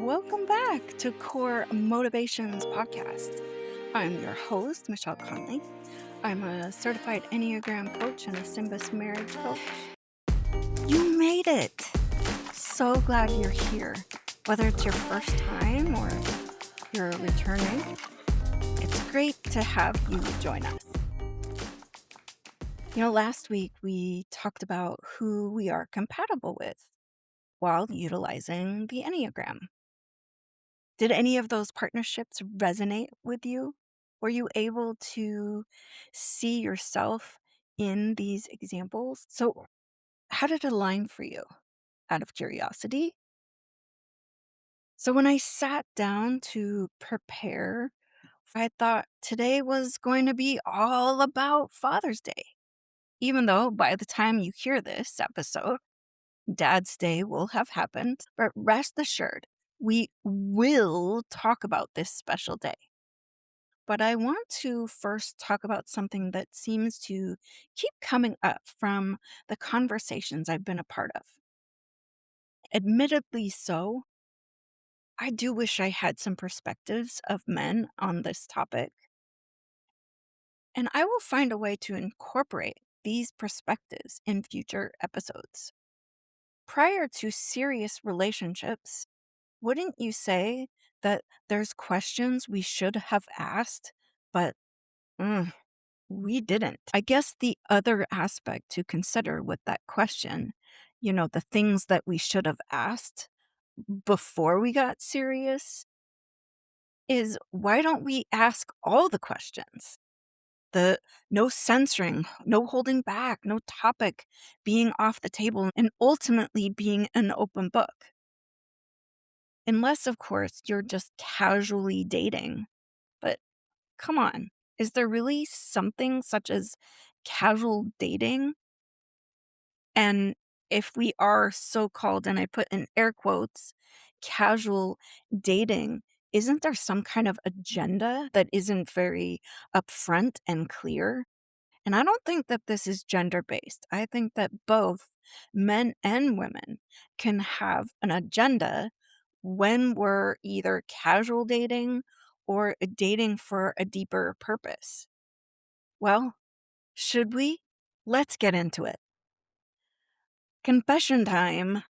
Welcome back to Core Motivations Podcast. I'm your host, Michelle Connolly. I'm a certified Enneagram coach and a Symbis marriage coach. You made it! So glad you're here. Whether it's your first time or you're returning, it's great to have you join us. Last week we talked about who we are compatible with while utilizing the Enneagram. Did any of those partnerships resonate with you? Were you able to see yourself in these examples? So, how did it align for you? Out of curiosity? So, when I sat down to prepare, I thought today was going to be all about Father's Day. Even though by the time you hear this episode, Dad's Day will have happened. But rest assured, we will talk about this special day. But I want to first talk about something that seems to keep coming up from the conversations I've been a part of. Admittedly so, I do wish I had some perspectives of men on this topic, and I will find a way to incorporate these perspectives in future episodes. Prior to serious relationships, wouldn't you say that there's questions we should have asked, but we didn't? I guess the other aspect to consider with that question, the things that we should have asked before we got serious, is why don't we ask all the questions? The no censoring, no holding back, no topic being off the table, and ultimately being an open book. Unless, of course, you're just casually dating. But come on, is there really something such as casual dating? And if we are so-called, and I put in air quotes, casual dating, isn't there some kind of agenda that isn't very upfront and clear? And I don't think that this is gender-based. I think that both men and women can have an agenda when we're either casual dating or dating for a deeper purpose. Well, should we? Let's get into it. Confession time.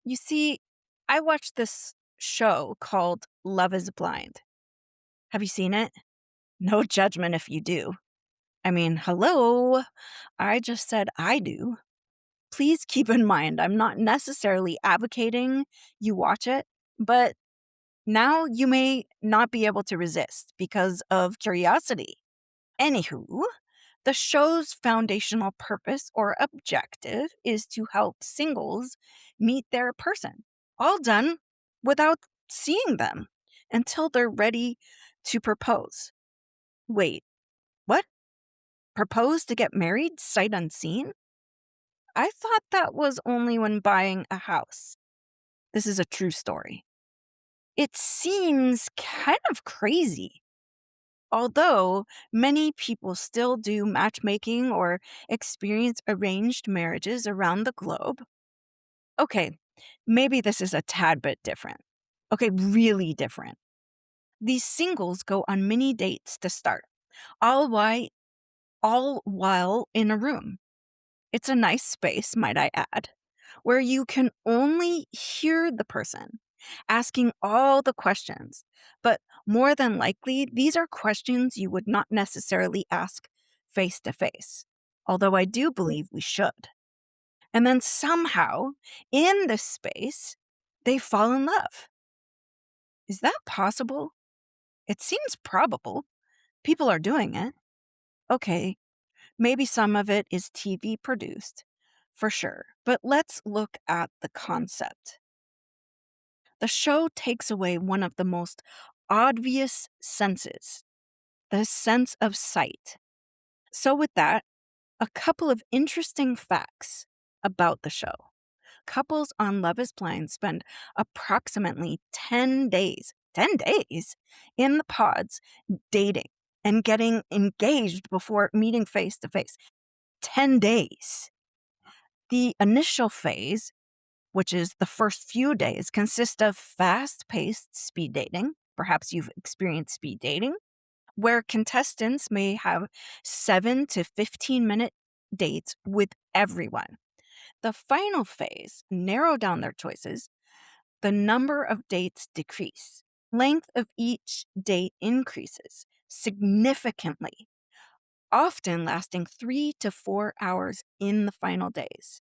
You see, I watched this show called Love is Blind. Have you seen it? No judgment if you do. I mean, hello. I just said I do. Please keep in mind, I'm not necessarily advocating you watch it, but now you may not be able to resist because of curiosity. Anywho, the show's foundational purpose or objective is to help singles meet their person, all done without seeing them until they're ready to propose. Wait, what? Propose to get married sight unseen? I thought that was only when buying a house. This is a true story. It seems kind of crazy. Although many people still do matchmaking or experience arranged marriages around the globe. Okay, maybe this is a tad bit different. Okay, really different. These singles go on mini dates to start, all while in a room. It's a nice space, might I add, where you can only hear the person asking all the questions. But more than likely, these are questions you would not necessarily ask face to face, although I do believe we should. And then somehow, in this space, they fall in love. Is that possible? It seems probable. People are doing it. Okay, maybe some of it is TV produced, for sure. But let's look at the concept. The show takes away one of the most obvious senses, the sense of sight. So, with that, a couple of interesting facts about the show. Couples on Love is Blind spend approximately 10 days in the pods dating and getting engaged before meeting face to face. 10 days. The initial phase which is the first few days, consist of fast paced speed dating. Perhaps you've experienced speed dating, where contestants may have 7 to 15-minute dates with everyone. The final phase narrow down their choices. The number of dates decrease. Length of each date increases significantly, often lasting 3 to 4 hours in the final days,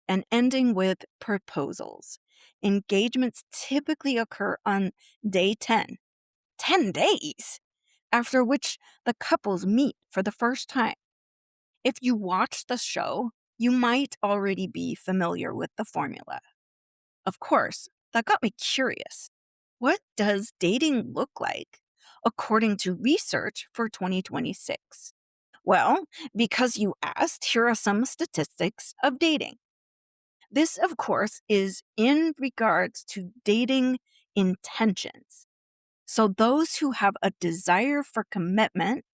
and ending with proposals. Engagements typically occur on day 10, 10 days, after which the couples meet for the first time. If you watch the show, you might already be familiar with the formula. Of course, that got me curious. What does dating look like according to research for 2026? Well, because you asked, here are some statistics of dating. This, of course, is in regards to dating intentions. So, those who have a desire for commitment,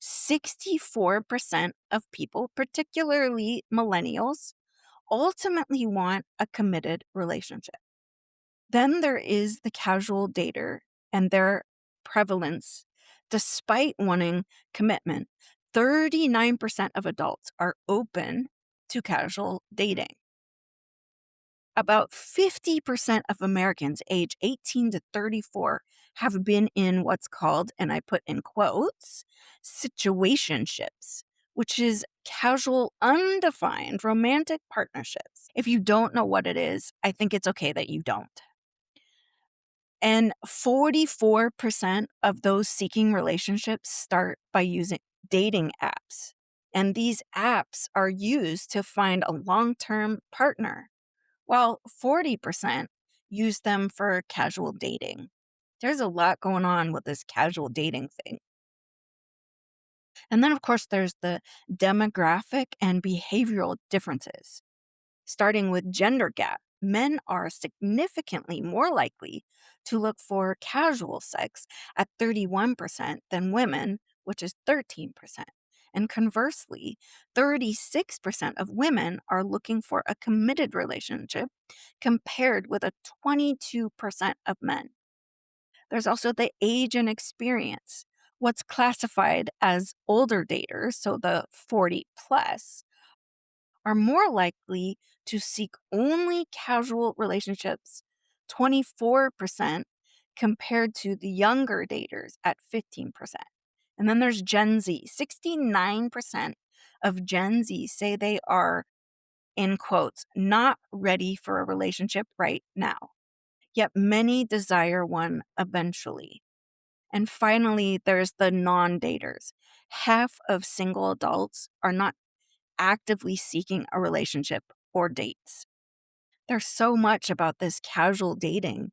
64% of people, particularly millennials, ultimately want a committed relationship. Then there is the casual dater and their prevalence. Despite wanting commitment, 39% of adults are open to casual dating. About 50% of Americans age 18 to 34 have been in what's called, and I put in quotes, situationships, which is casual, undefined romantic partnerships. If you don't know what it is, I think it's okay that you don't. And 44% of those seeking relationships start by using dating apps. And these apps are used to find a long term partner, while 40% use them for casual dating. There's a lot going on with this casual dating thing. And then, of course, there's the demographic and behavioral differences. Starting with gender gap, men are significantly more likely to look for casual sex at 31% than women, which is 13%. And conversely, 36% of women are looking for a committed relationship compared with a 22% of men. There's also the age and experience. What's classified as older daters, so the 40 plus, are more likely to seek only casual relationships, 24%, compared to the younger daters at 15%. And then there's Gen Z. 69% of Gen Z say they are, in quotes, not ready for a relationship right now. Yet many desire one eventually. And finally, there's the non daters. Half of single adults are not actively seeking a relationship or dates. There's so much about this casual dating,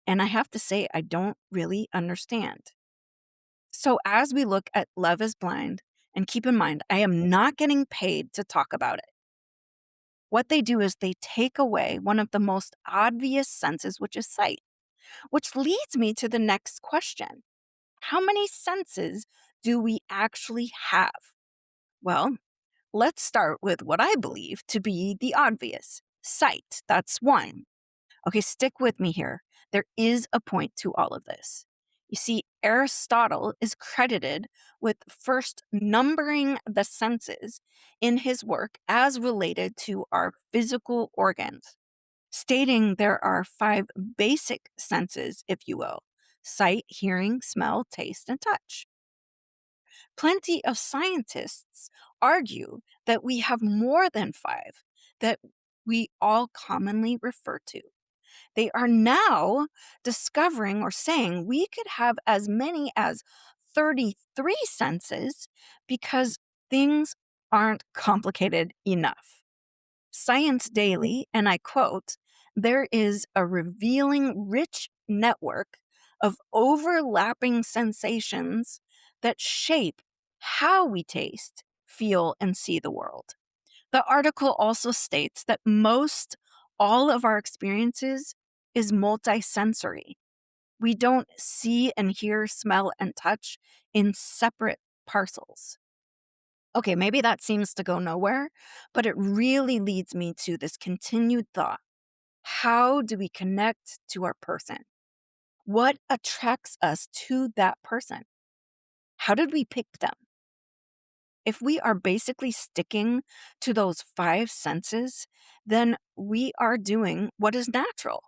and I have to say, I don't really understand. So, as we look at Love is Blind, and keep in mind, I am not getting paid to talk about it. What they do is they take away one of the most obvious senses, which is sight, which leads me to the next question. How many senses do we actually have? Well, let's start with what I believe to be the obvious sight. That's one. Okay, stick with me here. There is a point to all of this. You see, Aristotle is credited with first numbering the senses in his work as related to our physical organs, stating there are 5 basic senses, if you will: sight, hearing, smell, taste, and touch. Plenty of scientists argue that we have more than 5 that we all commonly refer to. They are now discovering or saying we could have as many as 33 senses because things aren't complicated enough. Science Daily, and I quote, there is a revealing rich network of overlapping sensations that shape how we taste, feel, and see the world. The article also states that most all of our experiences is multisensory. We don't see and hear, smell, and touch in separate parcels. Okay, maybe that seems to go nowhere, but it really leads me to this continued thought. How do we connect to our person? What attracts us to that person? How did we pick them? If we are basically sticking to those five senses, then we are doing what is natural.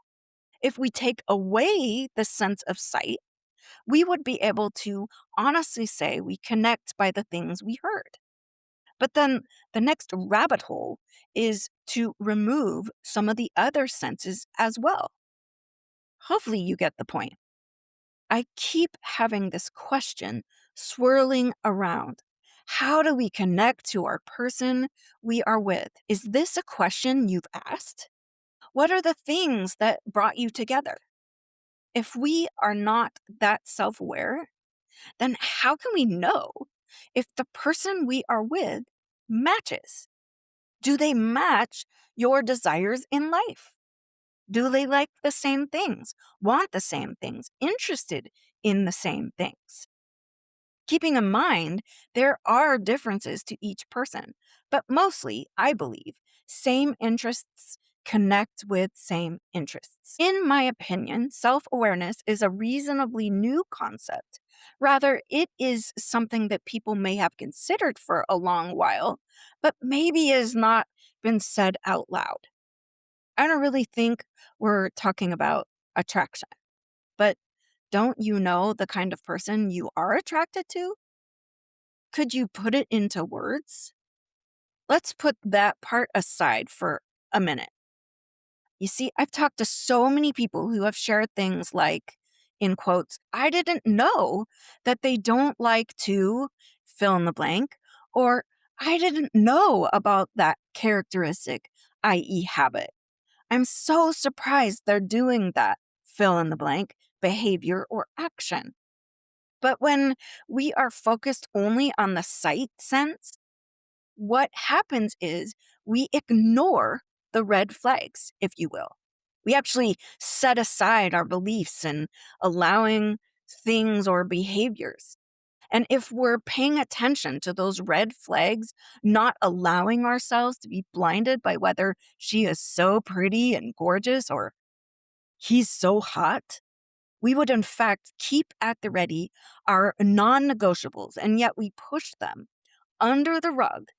If we take away the sense of sight, we would be able to honestly say we connect by the things we heard. But then the next rabbit hole is to remove some of the other senses as well. Hopefully, you get the point. I keep having this question swirling around. How do we connect to our person we are with? Is this a question you've asked? What are the things that brought you together? If we are not that self aware, then how can we know if the person we are with matches? Do they match your desires in life? Do they like the same things, want the same things, interested in the same things? Keeping in mind, there are differences to each person, but mostly, I believe, same interests connect with same interests. In my opinion, self awareness is a reasonably new concept. Rather, it is something that people may have considered for a long while, but maybe has not been said out loud. I don't really think we're talking about attraction, but don't you know the kind of person you are attracted to? Could you put it into words? Let's put that part aside for a minute. You see, I've talked to so many people who have shared things like, in quotes, I didn't know that they don't like to fill in the blank, or I didn't know about that characteristic, i.e., habit. I'm so surprised they're doing that fill in the blank behavior or action. But when we are focused only on the sight sense, what happens is we ignore the red flags, if you will. We actually set aside our beliefs and allowing things or behaviors. And if we're paying attention to those red flags, not allowing ourselves to be blinded by whether she is so pretty and gorgeous or he's so hot, we would in fact keep at the ready our non negotiables, and yet we push them under the rug.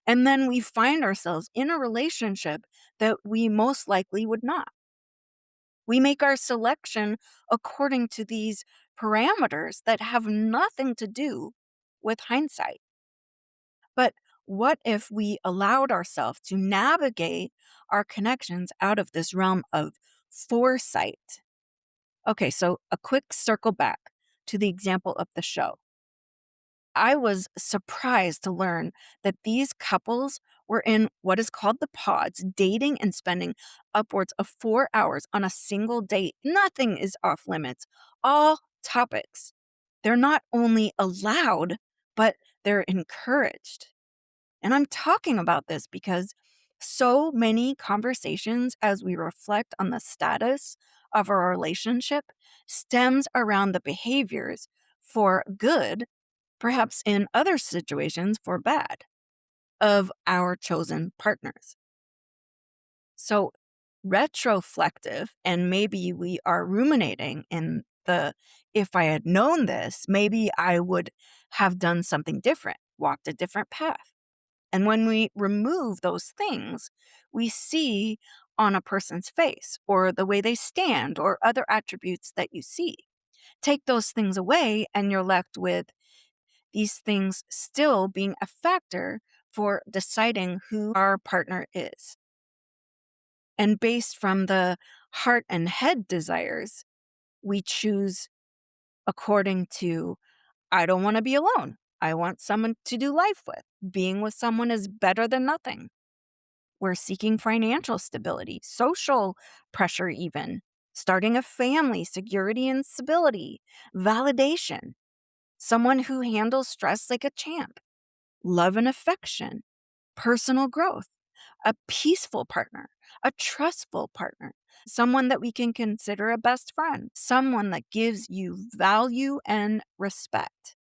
And then we find ourselves in a relationship that we most likely would not. We make our selection according to these parameters that have nothing to do with hindsight. But what if we allowed ourselves to navigate our connections out of this realm of foresight? Okay, so a quick circle back to the example of the show. I was surprised to learn that these couples were in what is called the pods, dating and spending upwards of 4 hours on a single date. Nothing is off limits. All topics. They're not only allowed, but they're encouraged. And I'm talking about this because so many conversations as we reflect on the status of our relationship stems around the behaviors for good, perhaps in other situations for bad, of our chosen partners. So retroflective, and maybe we are ruminating in the if I had known this, maybe I would have done something different, walked a different path. And when we remove those things, we see on a person's face or the way they stand or other attributes that you see. Take those things away, and you're left with these things still being a factor for deciding who our partner is. And based from the heart and head desires, we choose according to I don't want to be alone. I want someone to do life with. Being with someone is better than nothing. We're seeking financial stability, social pressure, even starting a family, security and stability, validation, someone who handles stress like a champ, love and affection, personal growth, a peaceful partner, a trustful partner, someone that we can consider a best friend, someone that gives you value and respect.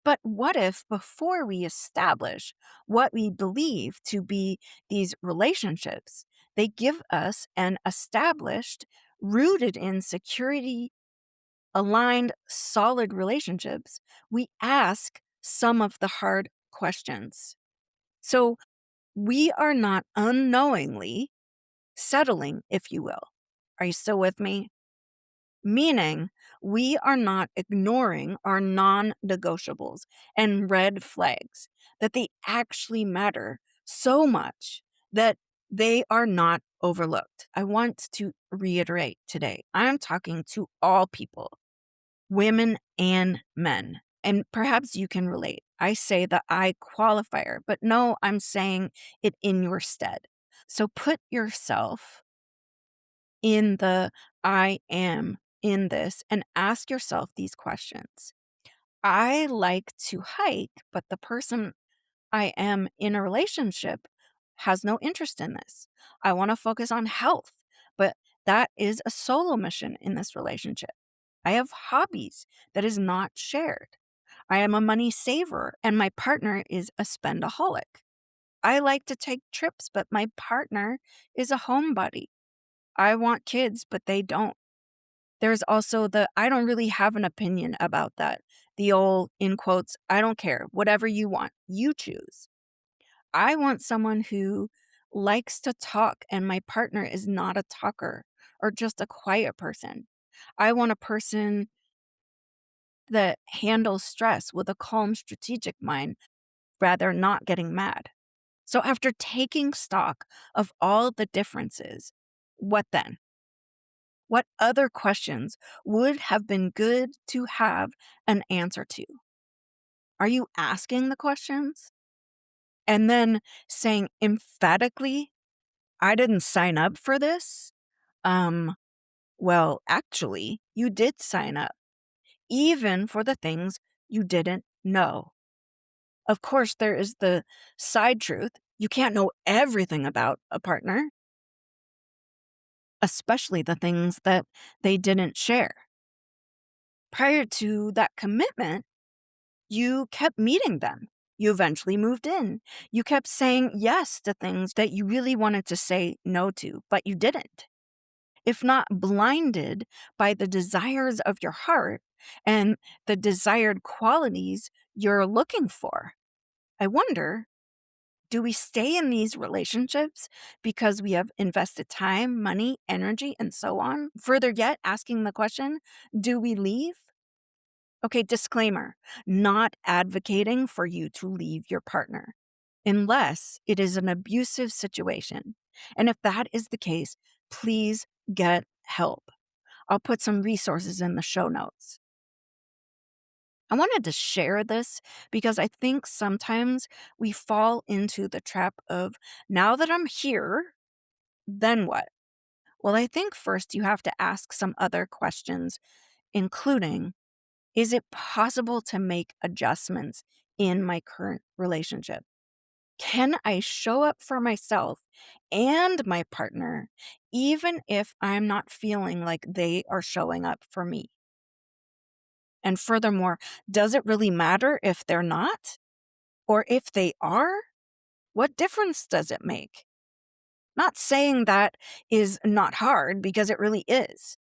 But what if before we establish what we believe to be these relationships, they give us an established, rooted in security, aligned, solid relationships? We ask some of the hard questions. So we are not unknowingly settling, if you will. Are you still with me? Meaning, we are not ignoring our non negotiables and red flags, that they actually matter so much that they are not overlooked. I want to reiterate today I'm talking to all people, women and men. And perhaps you can relate. I say the I qualifier, but no, I'm saying it in your stead. So put yourself in the I am in this and ask yourself these questions. I like to hike, but the person I am in a relationship has no interest in this. I want to focus on health, but that is a solo mission in this relationship. I have hobbies that is not shared. I am a money saver and my partner is a spendaholic. I like to take trips, but my partner is a homebody. I want kids, but they don't. There's also the I don't really have an opinion about that. The old, in quotes, I don't care, whatever you want, you choose. I want someone who likes to talk and my partner is not a talker or just a quiet person. I want a person that handles stress with a calm, strategic mind, rather not getting mad. So after taking stock of all the differences, what then? What other questions would have been good to have an answer to? Are you asking the questions and then saying emphatically, I didn't sign up for this? Um, well, actually, you did sign up, even for the things you didn't know. Of course, there is the side truth. You can't know everything about a partner, especially the things that they didn't share. Prior to that commitment, you kept meeting them. You eventually moved in. You kept saying yes to things that you really wanted to say no to, but you didn't. If not blinded by the desires of your heart and the desired qualities you're looking for. I wonder, do we stay in these relationships because we have invested time, money, energy, and so on? Further yet, asking the question, do we leave? Okay, disclaimer, not advocating for you to leave your partner unless it is an abusive situation. And if that is the case, please get help. I'll put some resources in the show notes. I wanted to share this because I think sometimes we fall into the trap of now that I'm here, then what? Well, I think first you have to ask some other questions, including, is it possible to make adjustments in my current relationship? Can I show up for myself and my partner, even if I'm not feeling like they are showing up for me? And furthermore, does it really matter if they're not? Or if they are? What difference does it make? Not saying that is not hard because it really is.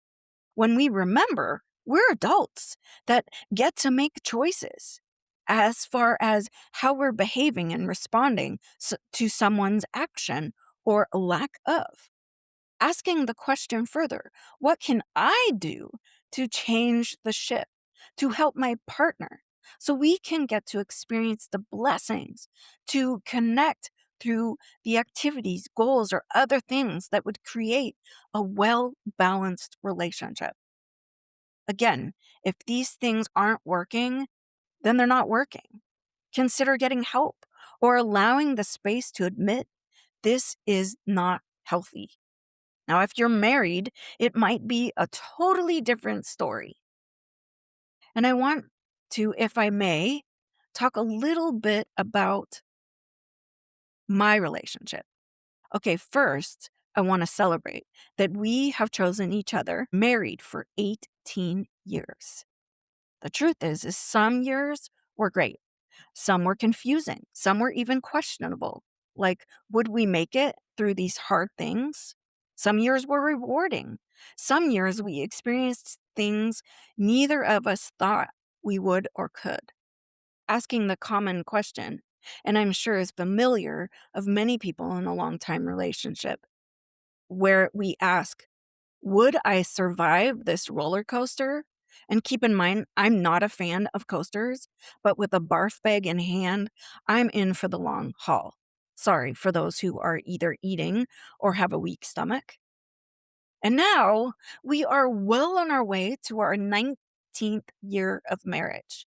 When we remember, we're adults that get to make choices as far as how we're behaving and responding to someone's action or lack of. Asking the question further, what can I do to change the ship, to help my partner, so we can get to experience the blessings, to connect through the activities, goals, or other things that would create a well balanced relationship? Again, if these things aren't working, then they're not working. Consider getting help or allowing the space to admit this is not healthy. Now, if you're married, it might be a totally different story. And I want to, if I may, talk a little bit about my relationship. Okay, first, I want to celebrate that we have chosen each other married for 18 years. The truth is some years were great. Some were confusing. Some were even questionable. Like, would we make it through these hard things? Some years were rewarding. Some years we experienced things neither of us thought we would or could. Asking the common question, and I'm sure is familiar of many people in a long time relationship, where we ask, would I survive this roller coaster? And keep in mind, I'm not a fan of coasters, but with a barf bag in hand, I'm in for the long haul. Sorry for those who are either eating or have a weak stomach. And now we are well on our way to our 19th year of marriage.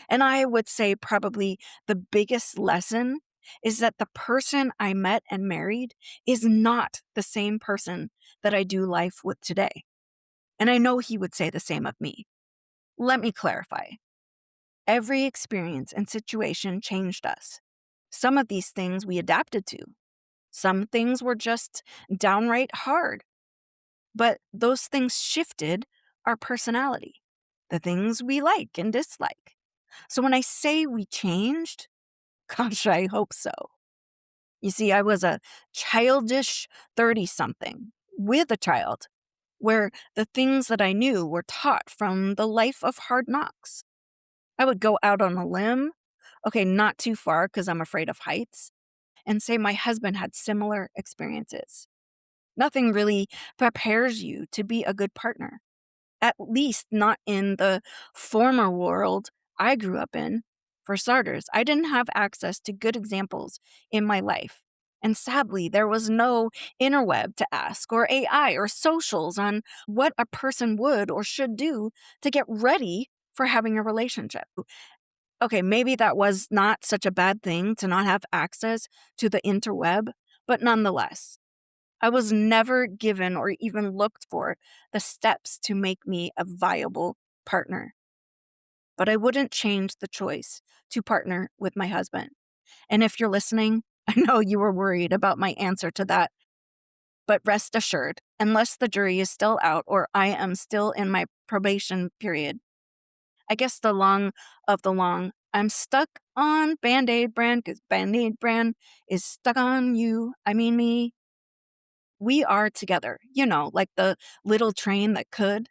And I would say probably the biggest lesson is that the person I met and married is not the same person that I do life with today. And I know he would say the same of me. Let me clarify. Every experience and situation changed us. Some of these things we adapted to. Some things were just downright hard. But those things shifted our personality, the things we like and dislike. So when I say we changed, gosh, I hope so. You see, I was a childish 30 something with a child, where the things that I knew were taught from the life of hard knocks. I would go out on a limb, okay, not too far because I'm afraid of heights, and say my husband had similar experiences. Nothing really prepares you to be a good partner, at least not in the former world I grew up in. For starters, I didn't have access to good examples in my life. And sadly, there was no interweb to ask, or AI, or socials on what a person would or should do to get ready for having a relationship. Okay, maybe that was not such a bad thing to not have access to the interweb, but nonetheless, I was never given or even looked for the steps to make me a viable partner. But I wouldn't change the choice to partner with my husband. And if you're listening, I know you were worried about my answer to that, but rest assured, unless the jury is still out or I am still in my probation period, I guess the long of the long, I'm stuck on Band Aid brand because Band Aid brand is stuck on you. I mean, me. We are together, like the little train that could.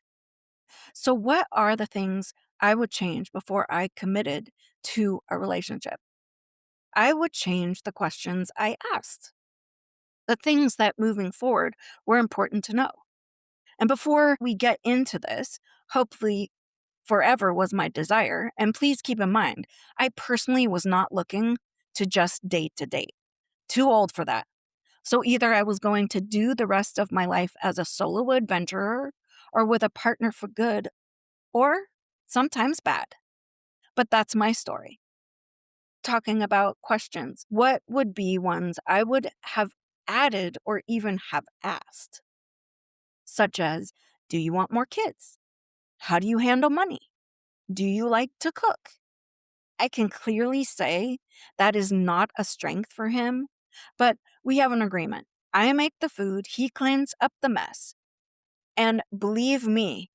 So, what are the things I would change before I committed to a relationship? I would change the questions I asked, the things that moving forward were important to know. And before we get into this, hopefully forever was my desire. And please keep in mind, I personally was not looking to just date to date. Too old for that. So either I was going to do the rest of my life as a solo adventurer or with a partner for good, or sometimes bad. But that's my story. Talking about questions, what would be ones I would have added or even have asked? Such as, do you want more kids? How do you handle money? Do you like to cook? I can clearly say that is not a strength for him, but we have an agreement. I make the food, he cleans up the mess. And believe me,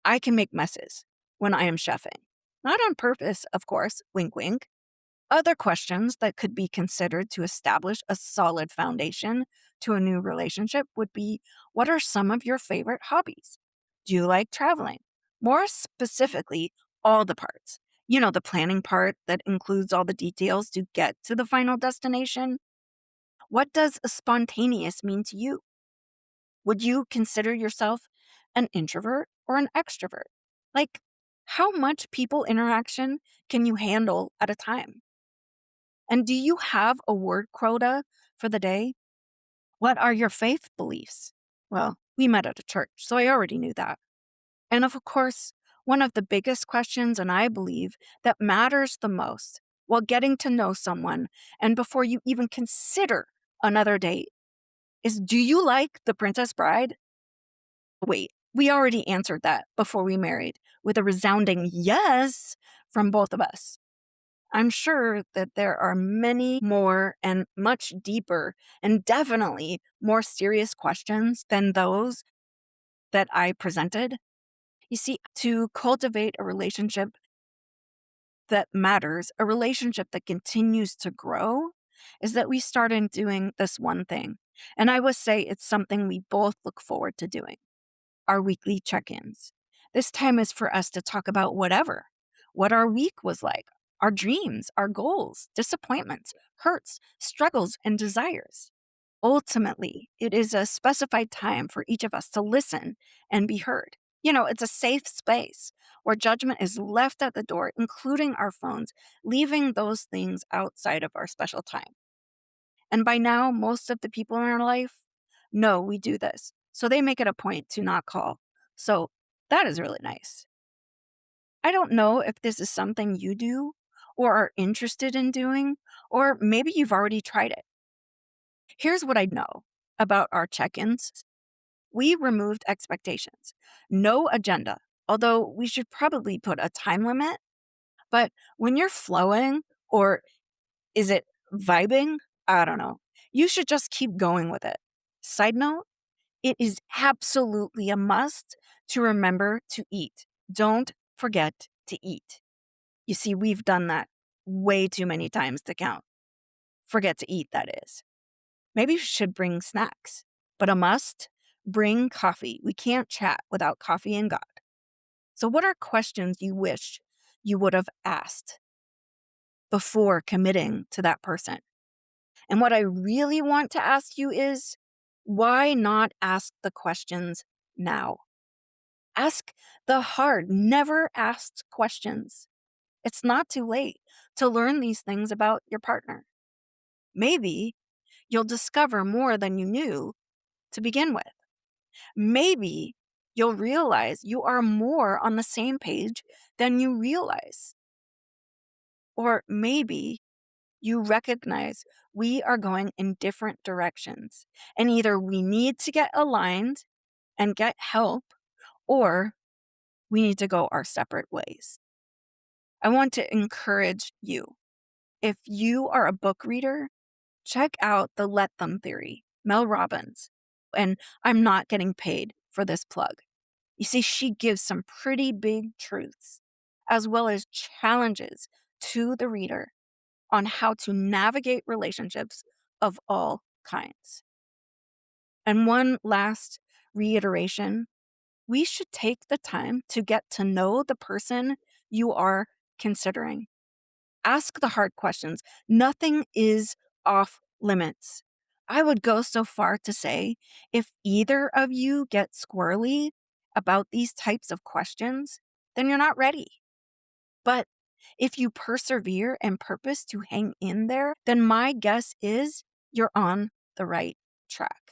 I can make messes when I am chefing. Not on purpose, of course, wink wink. Other questions that could be considered to establish a solid foundation to a new relationship would be, what are some of your favorite hobbies? Do you like traveling? More specifically, all the parts. The planning part that includes all the details to get to the final destination. What does spontaneous mean to you? Would you consider yourself an introvert or an extrovert? Like, how much people interaction can you handle at a time? And do you have a word quota for the day? What are your faith beliefs? Well, we met at a church, so I already knew that. And of course, one of the biggest questions, and I believe that matters the most while getting to know someone and before you even consider another date is, do you like The Princess Bride? Wait, we already answered that before we married with a resounding yes from both of us. I'm sure that there are many more and much deeper and definitely more serious questions than those that I presented. You see, to cultivate a relationship, that matters, a relationship that continues to grow, is that we started doing this one thing. And I would say it's something we both look forward to doing: our weekly check ins. This time is for us to talk about whatever, what our week was like, our dreams, our goals, disappointments, hurts, struggles, and desires. Ultimately, it is a specified time for each of us to listen and be heard. It's a safe space where judgment is left at the door, including our phones, leaving those things outside of our special time. And by now, most of the people in our life know we do this. So they make it a point to not call. So that is really nice. I don't know if this is something you do or are interested in doing, or maybe you've already tried it. Here's what I know about our check ins: we removed expectations, no agenda, although we should probably put a time limit. But when you're flowing, or is it vibing? I don't know. You should just keep going with it. Side note, it is absolutely a must to remember to eat. Don't forget to eat. You see, we've done that way too many times to count. Forget to eat, that is. Maybe you should bring snacks, but a must: bring coffee. We can't chat without coffee and God. So, what are questions you wish you would have asked before committing to that person? And what I really want to ask you is, why not ask the questions now? Ask the hard, never asked questions. It's not too late to learn these things about your partner. Maybe you'll discover more than you knew to begin with. Maybe you'll realize you are more on the same page than you realize. Or maybe you recognize we are going in different directions, and either we need to get aligned and get help, or we need to go our separate ways. I want to encourage you. If you are a book reader, check out The Let Them Theory, Mel Robbins. And I'm not getting paid for this plug. You see, she gives some pretty big truths, as well as challenges to the reader on how to navigate relationships of all kinds. And one last reiteration: we should take the time to get to know the person you are considering. Ask the hard questions. Nothing is off limits. I would go so far to say, if either of you get squirrely about these types of questions, then you're not ready. But if you persevere and purpose to hang in there, then my guess is you're on the right track.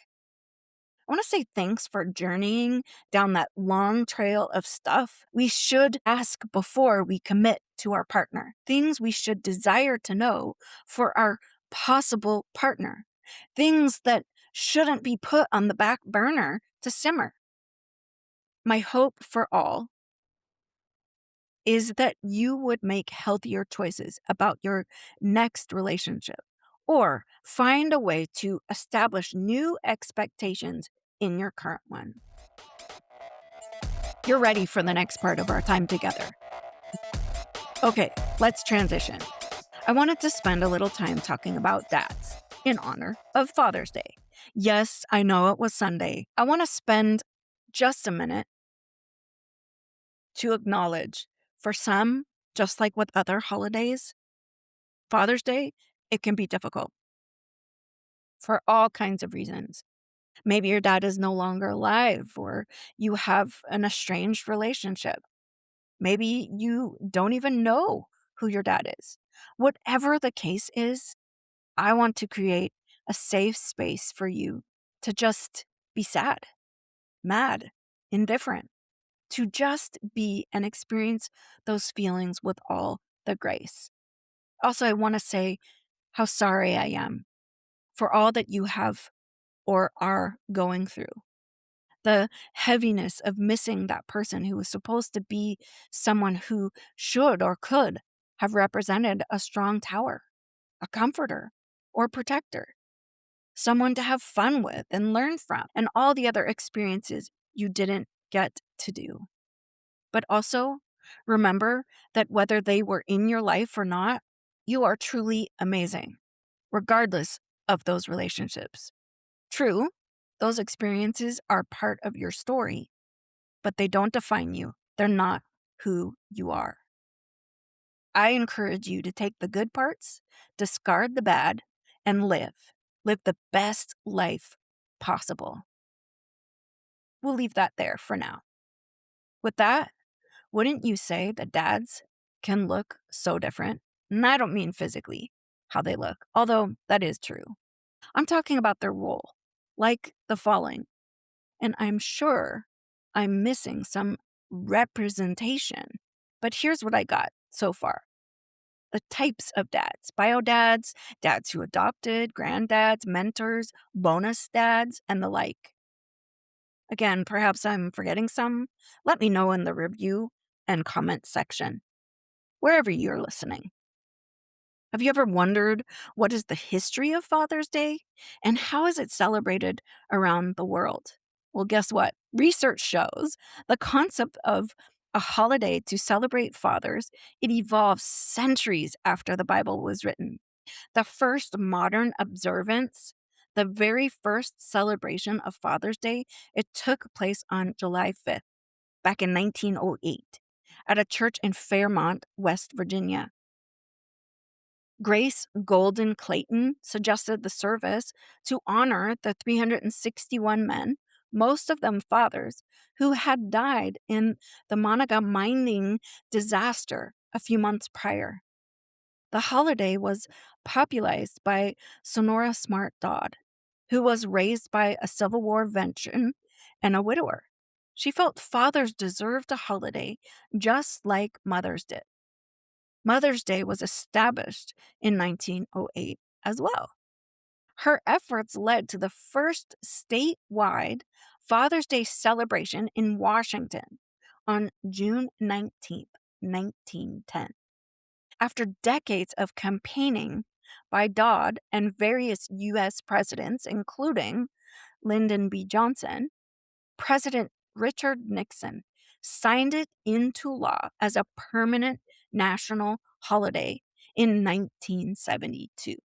I want to say thanks for journeying down that long trail of stuff we should ask before we commit to our partner. Things we should desire to know for our possible partner. Things that shouldn't be put on the back burner to simmer. My hope for all is that you would make healthier choices about your next relationship, or find a way to establish new expectations in your current one. You're ready for the next part of our time together. Okay, let's transition. I wanted to spend a little time talking about dads in honor of Father's Day. Yes, I know it was Sunday. I want to spend just a minute to acknowledge, for some, just like with other holidays, Father's Day, it can be difficult for all kinds of reasons. Maybe your dad is no longer alive, or you have an estranged relationship. Maybe you don't even know who your dad is. Whatever the case is, I want to create a safe space for you to just be sad, mad, indifferent, to just be and experience those feelings with all the grace. Also, I want to say how sorry I am for all that you have or are going through. The heaviness of missing that person who was supposed to be someone who should or could have represented a strong tower, a comforter, or protector, someone to have fun with and learn from, and all the other experiences you didn't get to do. But also, Remember that whether they were in your life or not, you are truly amazing, regardless of those relationships. True, those experiences are part of your story, but they don't define you. They're not who you are. I encourage you to take the good parts, discard the bad, and live. Live the best life possible. We'll leave that there for now. With that, wouldn't you say that dads can look so different? And I don't mean physically, how they look, although that is true. I'm talking about their role, like the following. And I'm sure I'm missing some representation. But here's what I got so far: the types of dads: bio dads, dads who adopted, granddads, mentors, bonus dads, and the like. Again, perhaps I'm forgetting some. Let me know in the review and comment section, wherever you're listening. Have you ever wondered what is the history of Father's Day and how is it celebrated around the world? Well, guess what? Research shows the concept of a holiday to celebrate fathers, it evolved centuries after the Bible was written. The first modern observance, the very first celebration of Father's Day, it took place on July 5th, back in 1908, at a church in Fairmont, West Virginia. Grace Golden Clayton suggested the service to honor the 361 men, most of them fathers, who had died in the Monaga mining disaster a few months prior. The holiday was popularized by Sonora Smart Dodd, who was raised by a Civil War veteran and a widower. She felt fathers deserved a holiday just like mothers did. Mother's Day was established in 1908 as well. Her efforts led to the first statewide Father's Day celebration in Washington on June 19th, 1910. After decades of campaigning by Dodd and various U.S. presidents, including Lyndon B. Johnson, President Richard Nixon signed it into law as a permanent national holiday in 1972.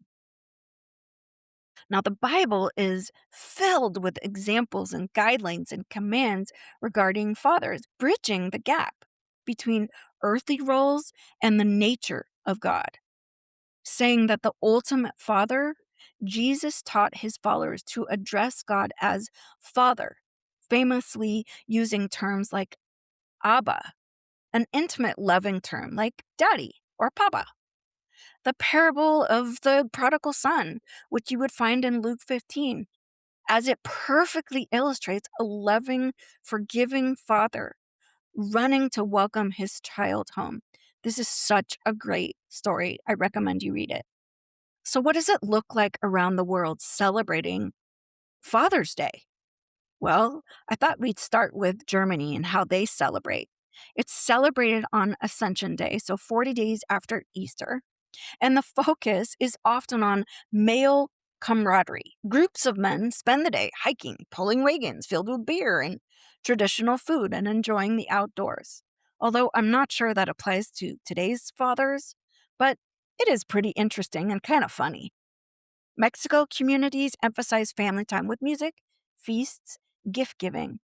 Now, the Bible is filled with examples and guidelines and commands regarding fathers, bridging the gap between earthly roles and the nature of God. Saying that the ultimate father, Jesus taught his followers to address God as Father, famously using terms like Abba, an intimate, loving term like Daddy or Papa. The parable of the prodigal son, which you would find in Luke 15, as it perfectly illustrates a loving, forgiving father running to welcome his child home. This is such a great story. I recommend you read it. So, what does it look like around the world celebrating Father's Day? Well, I thought we'd start with Germany and how they celebrate. It's celebrated on Ascension Day, so 40 days after Easter, and the focus is often on male camaraderie. Groups of men spend the day hiking, pulling wagons filled with beer and traditional food, and enjoying the outdoors. Although I'm not sure that applies to today's fathers, but it is pretty interesting and kind of funny. Mexico communities emphasize family time with music, feasts, gift giving.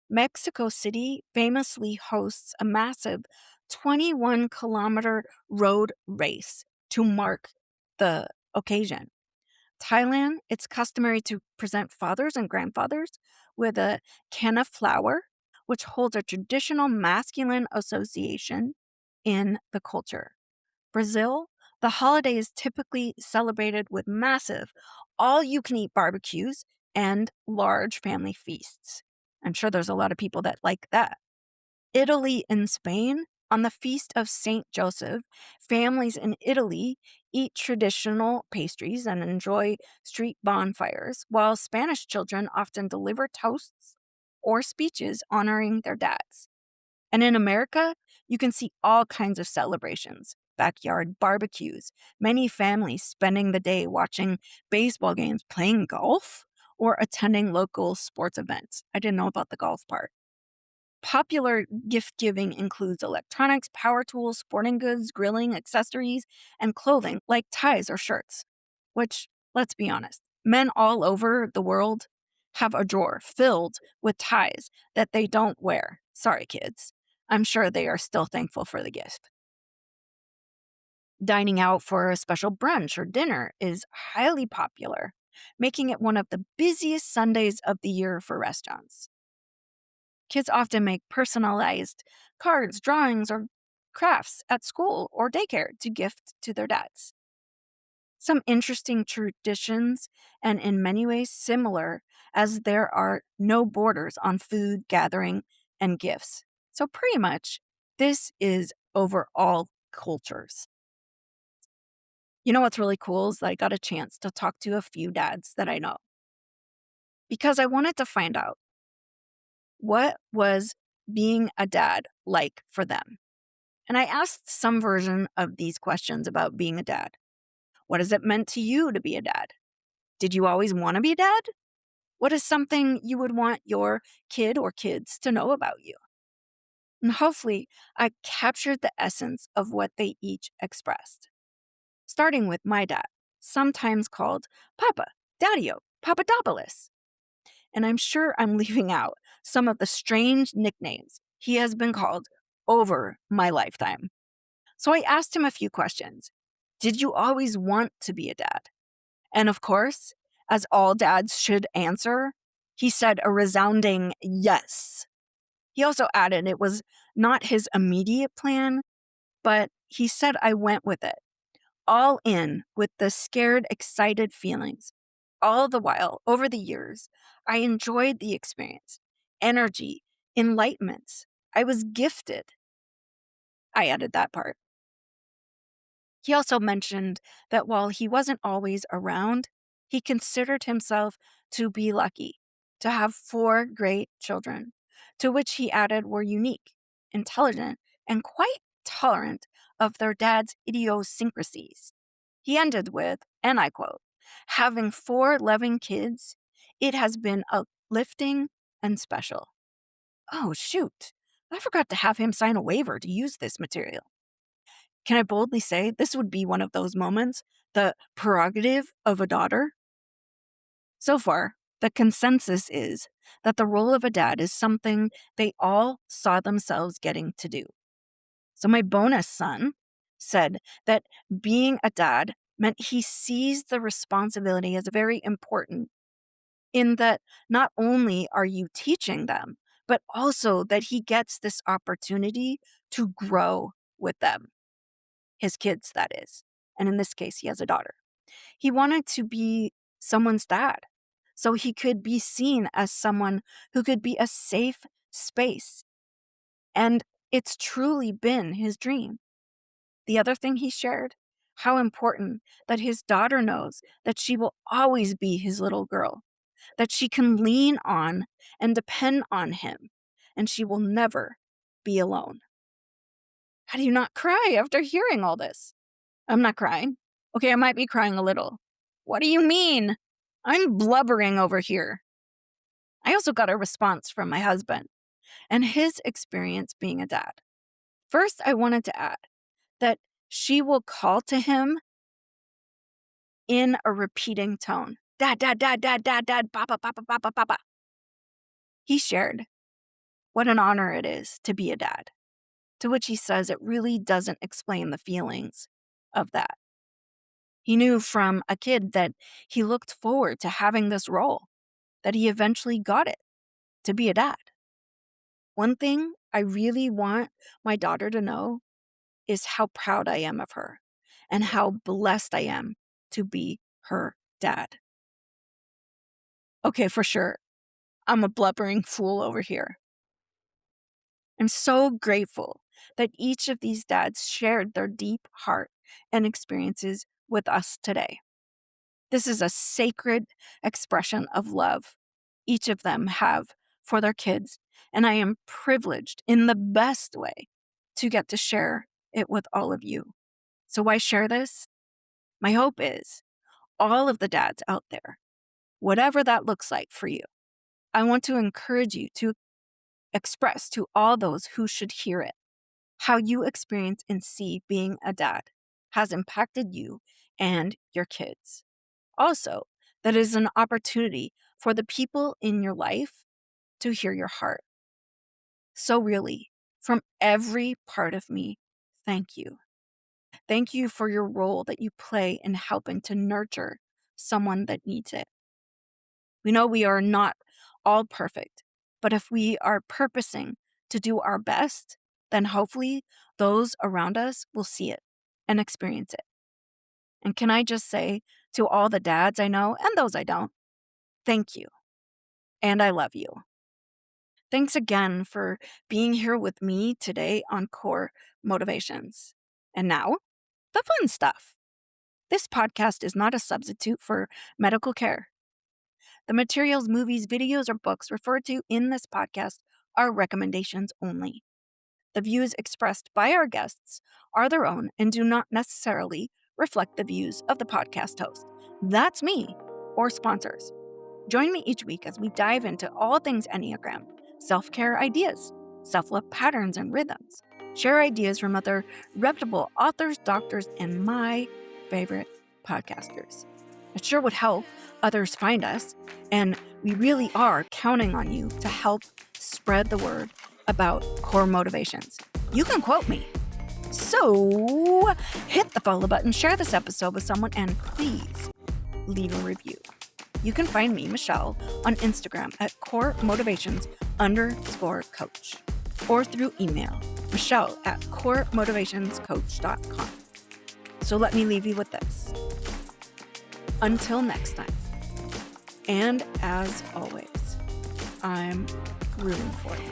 Mexico City famously hosts a massive 21-kilometer road race to mark the occasion. Thailand, it's customary to present fathers and grandfathers with a canna flower, which holds a traditional masculine association in the culture. Brazil, the holiday is typically celebrated with massive, all you can eat barbecues and large family feasts. I'm sure there's a lot of people that like that. Italy and Spain, on the feast of Saint Joseph, families in Italy eat traditional pastries and enjoy street bonfires, while Spanish children often deliver toasts or speeches honoring their dads. And in America, you can see all kinds of celebrations: backyard barbecues, many families spending the day watching baseball games, playing golf, or attending local sports events. I didn't know about the golf part. Popular gift giving includes electronics, power tools, sporting goods, grilling, accessories, and clothing like ties or shirts. Which, let's be honest, men all over the world have a drawer filled with ties that they don't wear. Sorry, kids. I'm sure they are still thankful for the gift. Dining out for a special brunch or dinner is highly popular, making it one of the busiest Sundays of the year for restaurants. Kids often make personalized cards, drawings, or crafts at school or daycare to gift to their dads. Some interesting traditions, and in many ways similar, as there are no borders on food, gathering, and gifts. So, pretty much, this is over all cultures. You know what's really cool is that I got a chance to talk to a few dads that I know because I wanted to find out what was being a dad like for them. And I asked some version of these questions about being a dad. What has it meant to you to be a dad? Did you always want to be a dad? What is something you would want your kid or kids to know about you? And hopefully, I captured the essence of what they each expressed. Starting with my dad, sometimes called Papa, Daddy-O, Papadopoulos. And I'm sure I'm leaving out some of the strange nicknames he has been called over my lifetime. So I asked him a few questions. Did you always want to be a dad? And of course, as all dads should answer, he said a resounding yes. He also added it was not his immediate plan, but he said I went with it, all in with the scared, excited feelings. All the while, over the years, I enjoyed the experience, energy, enlightenments. I was gifted. I added that part. He also mentioned that while he wasn't always around, he considered himself to be lucky to have four great children, to which he added were unique, intelligent, and quite tolerant of their dad's idiosyncrasies. He ended with, and I quote, having four loving kids, it has been uplifting and special. Oh, shoot. I forgot to have him sign a waiver to use this material. Can I boldly say this would be one of those moments, the prerogative of a daughter? So far, the consensus is that the role of a dad is something they all saw themselves getting to do. So my bonus son said that being a dad meant he sees the responsibility as very important, in that not only are you teaching them, but also that he gets this opportunity to grow with them, his kids, that is. And in this case, he has a daughter. He wanted to be someone's dad so he could be seen as someone who could be a safe space. And it's truly been his dream. The other thing he shared, how important that his daughter knows that she will always be his little girl, that she can lean on and depend on him, and she will never be alone. How do you not cry after hearing all this? I'm not crying. Okay, I might be crying a little. What do you mean? I'm blubbering over here. I also got a response from my husband and his experience being a dad. First, I wanted to add that she will call to him in a repeating tone. Dad, dad, dad, dad, dad, dad, papa, papa, papa, papa. He shared what an honor it is to be a dad, to which he says it really doesn't explain the feelings of that. He knew from a kid that he looked forward to having this role, that he eventually got it, to be a dad. One thing I really want my daughter to know is how proud I am of her and how blessed I am to be her dad. Okay, for sure, I'm a blubbering fool over here. I'm so grateful that each of these dads shared their deep heart and experiences with us today. This is a sacred expression of love each of them have for their kids, and I am privileged in the best way to get to share it with all of you. So why share this? My hope is all of the dads out there, whatever that looks like for you, I want to encourage you to express to all those who should hear it how you experience and see being a dad has impacted you and your kids. Also, that is an opportunity for the people in your life to hear your heart. So, really, from every part of me, thank you. Thank you for your role that you play in helping to nurture someone that needs it. We know we are not all perfect, but if we are purposing to do our best, then hopefully those around us will see it and experience it. And can I just say to all the dads I know and those I don't, thank you. And I love you. Thanks again for being here with me today on Core Motivations. And now, the fun stuff. This podcast is not a substitute for medical care. The materials, movies, videos, or books referred to in this podcast are recommendations only. The views expressed by our guests are their own and do not necessarily reflect the views of the podcast host. That's me, or sponsors. Join me each week as we dive into all things Enneagram, self-care ideas, self-love patterns and rhythms, share ideas from other reputable authors, doctors, and my favorite podcasters. It sure would help others find us, and we really are counting on you to help spread the word about core motivations. You can quote me. So hit the follow button, share this episode with someone, and please leave a review. You can find me, Michelle, on Instagram at coremotivations_coach or through email, michelle@coremotivationscoach.com. So let me leave you with this. Until next time, and as always, I'm rooting for you.